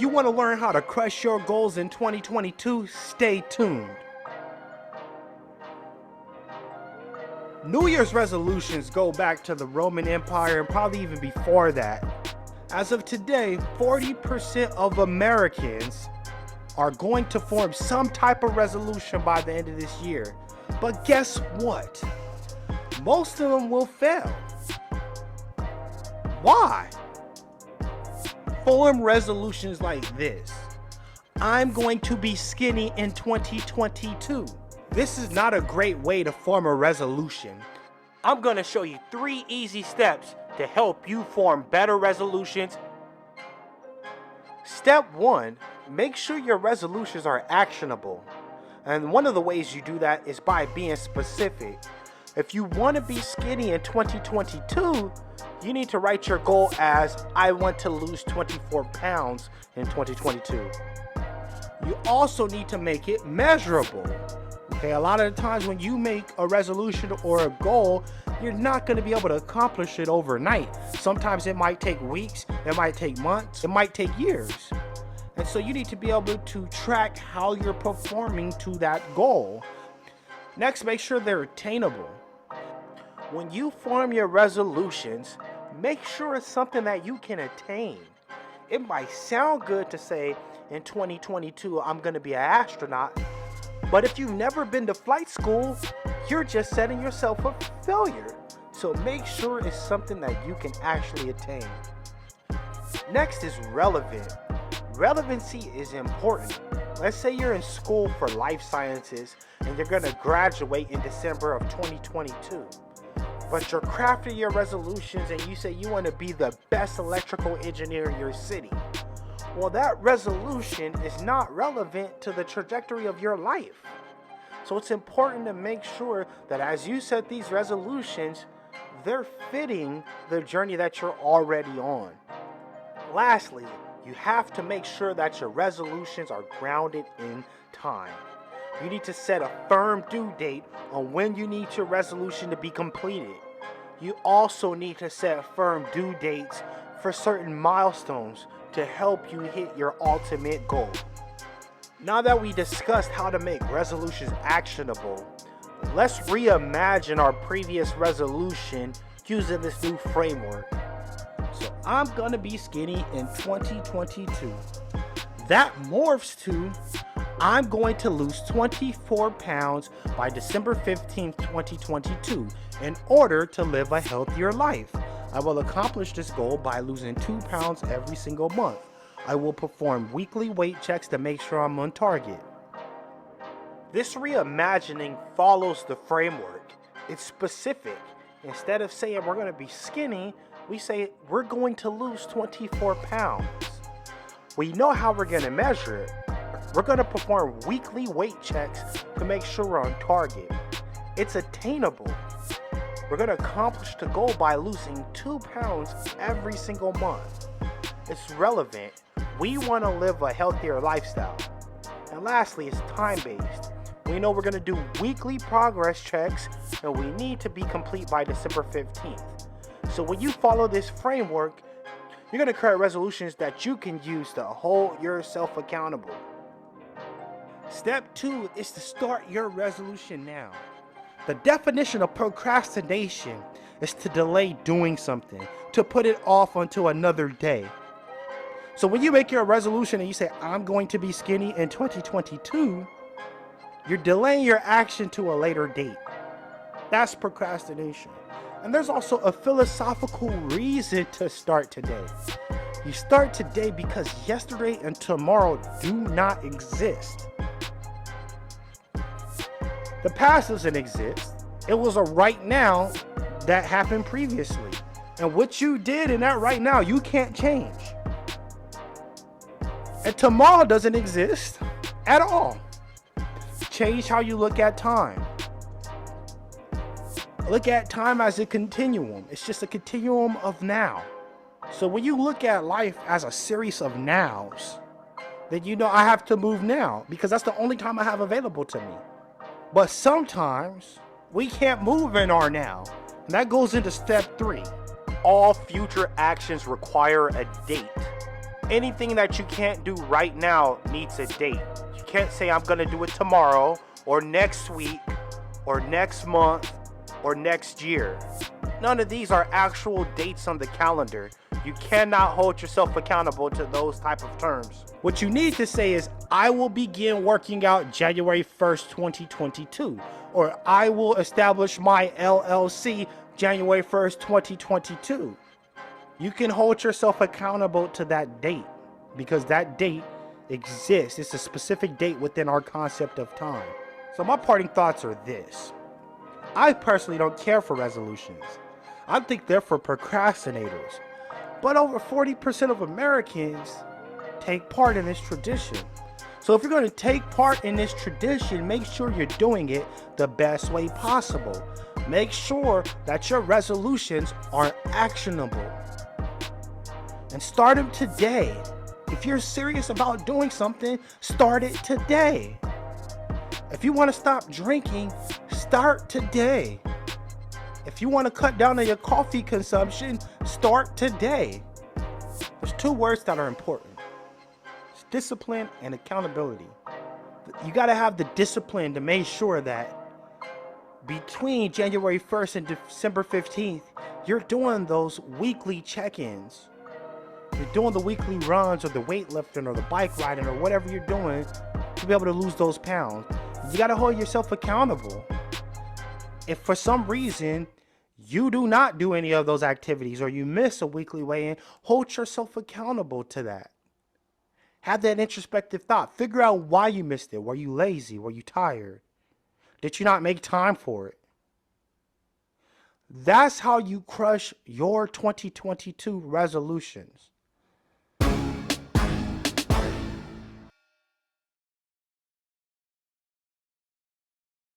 you want to learn how to crush your goals in 2022, stay tuned. New Year's resolutions go back to the Roman Empire and probably even before that. As of today, 40% of Americans are going to form some type of resolution by the end of this year. But guess what? Most of them will fail. Why? Form resolutions like this. I'm going to be skinny in 2022. This is not a great way to form a resolution. I'm going to show you 3 easy steps to help you form better resolutions. Step 1, make sure your resolutions are actionable. And one of the ways you do that is by being specific. If you want to be skinny in 2022, you need to write your goal as, I want to lose 24 pounds in 2022. You also need to make it measurable. Okay, a lot of the times when you make a resolution or a goal, you're not going to be able to accomplish it overnight. Sometimes it might take weeks, it might take months, it might take years. And so you need to be able to track how you're performing to that goal. Next, make sure they're attainable. When you form your resolutions, make sure it's something that you can attain. It might sound good to say, in 2022, I'm going to be an astronaut. But if you've never been to flight school, you're just setting yourself up for failure. So make sure it's something that you can actually attain. Next is relevant. Relevancy is important. Let's say you're in school for life sciences and you're going to graduate in December of 2022. But you're crafting your resolutions and you say you want to be the best electrical engineer in your city. Well, that resolution is not relevant to the trajectory of your life. So it's important to make sure that as you set these resolutions, they're fitting the journey that you're already on. Lastly, you have to make sure that your resolutions are grounded in time. You need to set a firm due date on when you need your resolution to be completed. You also need to set firm due dates for certain milestones to help you hit your ultimate goal. Now that we discussed how to make resolutions actionable, let's reimagine our previous resolution using this new framework. So I'm gonna be skinny in 2022. That morphs to, I'm going to lose 24 pounds by December 15th, 2022 in order to live a healthier life. I will accomplish this goal by losing 2 pounds every single month. I will perform weekly weight checks to make sure I'm on target. This reimagining follows the framework. It's specific. Instead of saying we're going to be skinny, we say we're going to lose 24 pounds. We know how we're going to measure it. We're going to perform weekly weight checks to make sure we're on target. It's attainable. We're going to accomplish the goal by losing 2 pounds every single month. It's relevant. We want to live a healthier lifestyle. And lastly, it's time-based. We know we're going to do weekly progress checks and we need to be complete by December 15th. So when you follow this framework, you're going to create resolutions that you can use to hold yourself accountable. Step 2 is to start your resolution now. The definition of procrastination is to delay doing something, to put it off until another day. So when you make your resolution and you say, I'm going to be skinny in 2022, you're delaying your action to a later date. That's procrastination. And there's also a philosophical reason to start today. You start today because yesterday and tomorrow do not exist. The past doesn't exist. It was a right now that happened previously. And what you did in that right now, you can't change. And tomorrow doesn't exist at all. Change how you look at time. Look at time as a continuum. It's just a continuum of now. So when you look at life as a series of nows, then you know I have to move now because that's the only time I have available to me. But sometimes we can't move in our now. And that goes into step 3. All future actions require a date. Anything that you can't do right now needs a date. You can't say I'm going to do it tomorrow or next week or next month or next year. None of these are actual dates on the calendar. You cannot hold yourself accountable to those type of terms. What you need to say is, I will begin working out January 1st, 2022. Or I will establish my LLC January 1st, 2022. You can hold yourself accountable to that date because that date exists. It's a specific date within our concept of time. So my parting thoughts are this. I personally don't care for resolutions. I think they're for procrastinators. But over 40% of Americans take part in this tradition. So if you're going to take part in this tradition, make sure you're doing it the best way possible. Make sure that your resolutions are actionable. And start them today. If you're serious about doing something, start it today. If you want to stop drinking, start today. If you want to cut down on your coffee consumption, start today. There's two words that are important. It's discipline and accountability. You got to have the discipline to make sure that between January 1st and December 15th, you're doing those weekly check-ins. You're doing the weekly runs or the weightlifting or the bike riding or whatever you're doing to be able to lose those pounds. You got to hold yourself accountable. If for some reason you do not do any of those activities or you miss a weekly weigh-in, hold yourself accountable to that. Have that introspective thought. Figure out why you missed it. Were you lazy? Were you tired? Did you not make time for it? That's how you crush your 2022 resolutions.